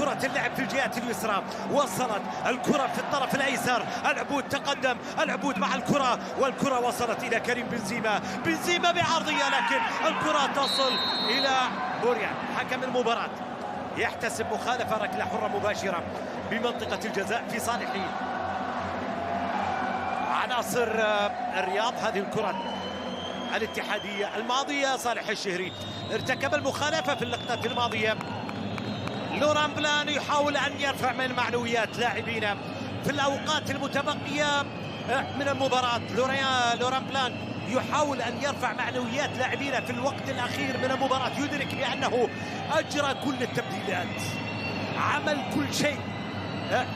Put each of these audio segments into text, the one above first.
كرة اللعب في الجهة اليسرى، وصلت الكرة في الطرف الأيسر، العبود تقدم، العبود مع الكرة، والكرة وصلت إلى كريم بنزيما، بنزيما بعرضية لكن الكرة تصل إلى بوريان. حكم المباراة يحتسب مخالفة ركلة حرة مباشرة بمنطقة الجزاء في صالح عناصر الرياض. هذه الكرة الاتحادية الماضية صالح الشهري ارتكب المخالفة في اللقطة الماضية. لوران بلان يحاول أن يرفع من معنويات لاعبينا في الأوقات المتبقية من المباراة. لوران بلان يحاول أن يرفع معنويات لاعبينا في الوقت الأخير من المباراة، يدرك بأنه أجرى كل التبديلات، عمل كل شيء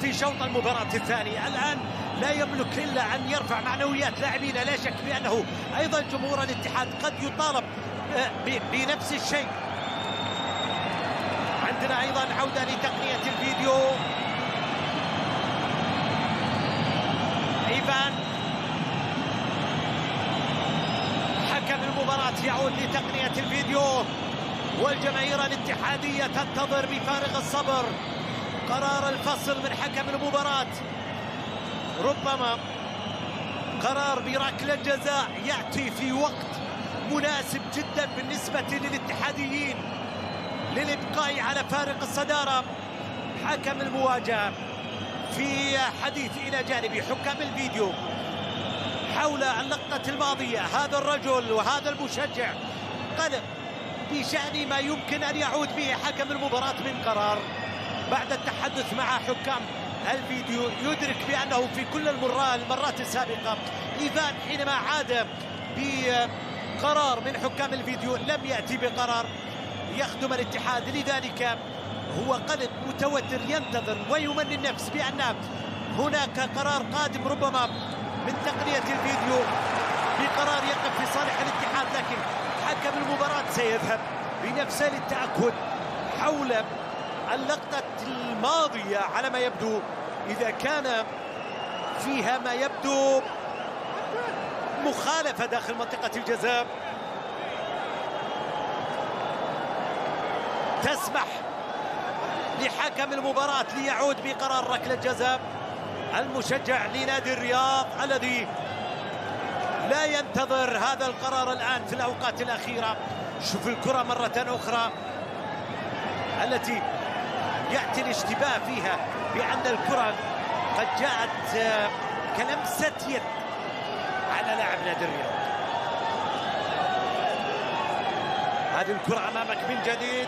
في شوط المباراة الثاني. الآن لا يملك إلا أن يرفع معنويات لاعبينا. لا شك بأنه أيضا جمهور الاتحاد قد يطالب بنفس الشيء. عندنا أيضا عودة لتقنية الفيديو. إيفان حكم المباراة يعود لتقنية الفيديو، والجماهير الاتحادية تنتظر بفارغ الصبر قرار الفصل من حكم المباراة. ربما قرار بركلة جزاء يأتي في وقت مناسب جدا بالنسبة للاتحاديين للإبقاء على فارق الصدارة. حكم المواجهة في حديث إلى جانب حكام الفيديو حول اللقطة الماضية. هذا الرجل وهذا المشجع قلق بشأن ما يمكن أن يعود به حكم المباراة من قرار. بعد التحدث مع حكام الفيديو يدرك بأنه في كل المرات السابقة إيفان حينما عاد بقرار من حكام الفيديو لم يأتي بقرار يخدم الاتحاد، لذلك هو قلق متوتر ينتظر ويمني النفس بأن هناك قرار قادم ربما من تقنية الفيديو بقرار يقف في صالح الاتحاد. لكن حكم المباراة سيذهب بنفسه للتأكد حول اللقطة الماضية على ما يبدو، إذا كان فيها ما يبدو مخالفة داخل منطقة الجزاء تسمح لحكم المباراة ليعود بقرار ركلة جزاء. المشجع لنادي الرياض الذي لا ينتظر هذا القرار الآن في الأوقات الأخيرة. شوف الكرة مرة أخرى التي يأتي الاشتباه فيها بأن الكرة قد جاءت كلمسة يد على لاعب نادي الرياض. هذه الكرة أمامك من جديد.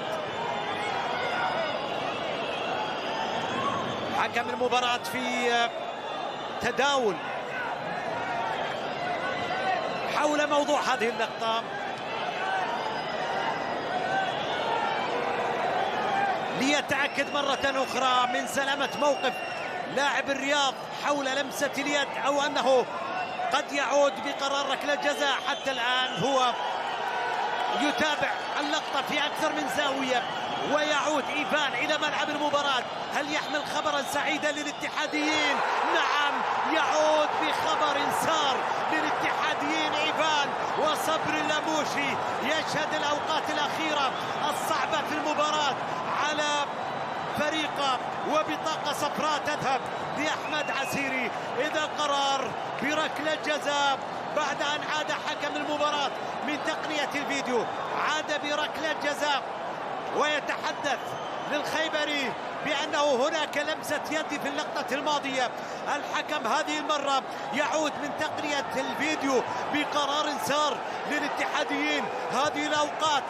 حكم المباراة في تداول حول موضوع هذه اللقطة ليتأكد مرة أخرى من سلامة موقف لاعب الرياض حول لمسة اليد أو أنه قد يعود بقرار ركلة جزاء. حتى الآن هو يتابع اللقطة في أكثر من زاوية، ويعود إيفان إلى ملعب المباراة. هل يحمل خبرا سعيدا للاتحاديين؟ نعم، يعود بخبر سار للاتحاديين. إيفان وصبر اللاموشي يشهد الأوقات الأخيرة الصعبة في المباراة على فريقه، وبطاقة صفراء تذهب لأحمد عسيري. إذا قرار بركلة جزاء بعد أن عاد حكم المباراة من تقنية الفيديو، عاد بركلة جزاء ويتحدث للخيبري بأنه هناك لمسة يد في اللقطة الماضية. الحكم هذه المرة يعود من تقنية الفيديو بقرار سار للاتحاديين. هذه الأوقات